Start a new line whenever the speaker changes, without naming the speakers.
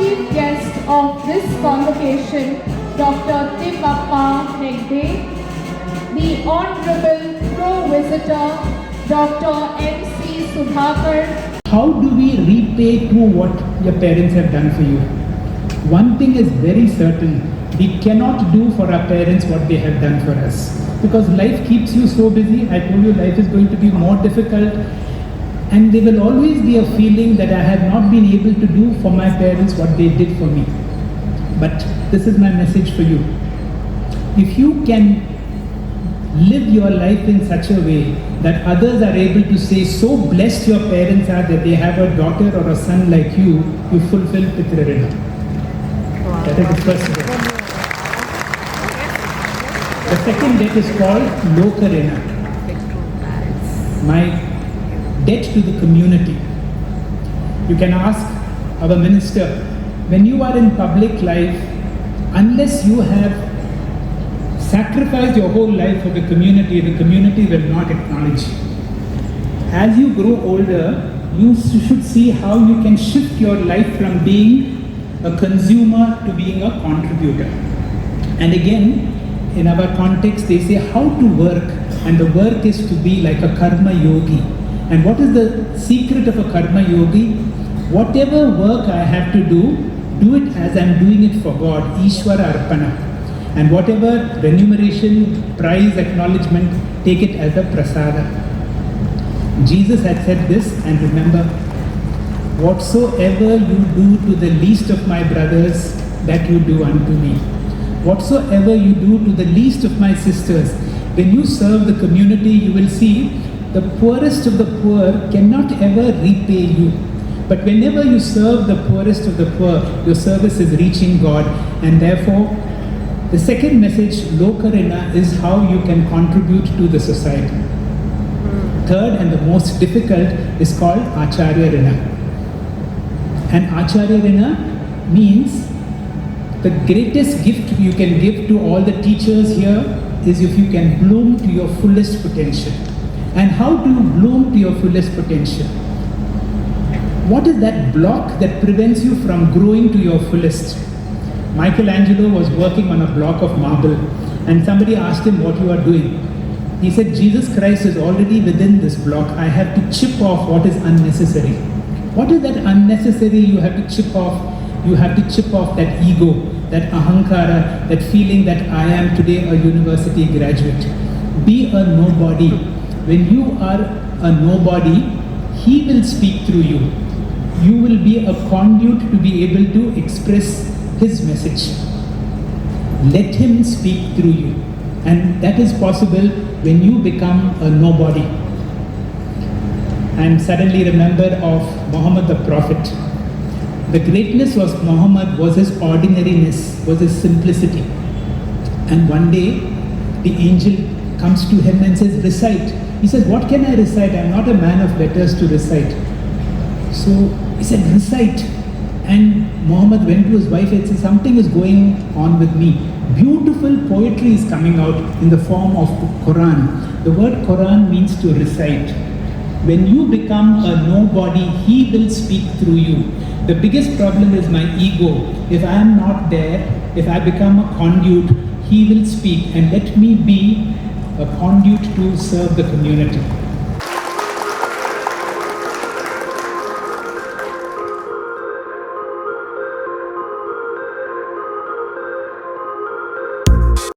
chief guest of this convocation, Dr. Thimappa Hegde, the Honorable Pro-Visitor, Dr. M.C. Sudhakar.
How do we repay to what your parents have done for you? One thing is very certain, we cannot do for our parents what they have done for us. Because life keeps you so busy. I told you life is going to be more difficult. And there will always be a feeling that I have not been able to do for my parents what they did for me. But this is my message for you. If you can live your life in such a way that others are able to say, so blessed your parents are that they have a daughter or a son like you, you fulfill Pitrarina. That is the first debt. The second debt is called Lokarina. My debt to the community. You can ask our minister, when you are in public life, unless you have sacrificed your whole life for the community will not acknowledge you. As you grow older, you should see how you can shift your life from being a consumer to being a contributor. And again, in our context, they say how to work, and the work is to be like a karma yogi. And what is the secret of a karma yogi? Whatever work I have to do it as I'm doing it for God, Ishwara Arpana. And whatever remuneration, prize, acknowledgement, take it as a prasada. Jesus had said this, and remember, whatsoever you do to the least of my brothers, that you do unto me. Whatsoever you do to the least of my sisters, when you serve the community, you will see the poorest of the poor cannot ever repay you. But whenever you serve the poorest of the poor, your service is reaching God. And therefore, the second message, Lokarina, is how you can contribute to the society. Third and the most difficult is called Acharya Rina. And Acharya Rina means the greatest gift you can give to all the teachers here is if you can bloom to your fullest potential. And how do you bloom to your fullest potential? What is that block that prevents you from growing to your fullest? Michelangelo was working on a block of marble, and somebody asked him what you are doing. He said, Jesus Christ is already within this block. I have to chip off what is unnecessary. What is that unnecessary you have to chip off? You have to chip off that ego, that ahankara, that feeling that I am today a university graduate. Be a nobody. When you are a nobody, He will speak through you. You will be a conduit to be able to express His message. Let Him speak through you. And that is possible when you become a nobody. And suddenly remembered of Muhammad the Prophet. The greatness of Muhammad was his ordinariness, was his simplicity. And one day, the angel comes to him and says, recite. He says, what can I recite? I'm not a man of letters to recite. So he said, recite. And Muhammad went to his wife and said, something is going on with me. Beautiful poetry is coming out in the form of Quran. The word Quran means to recite. When you become a nobody, He will speak through you. The biggest problem is my ego. If I am not there, if I become a conduit, He will speak, and let me be a conduit to serve the community.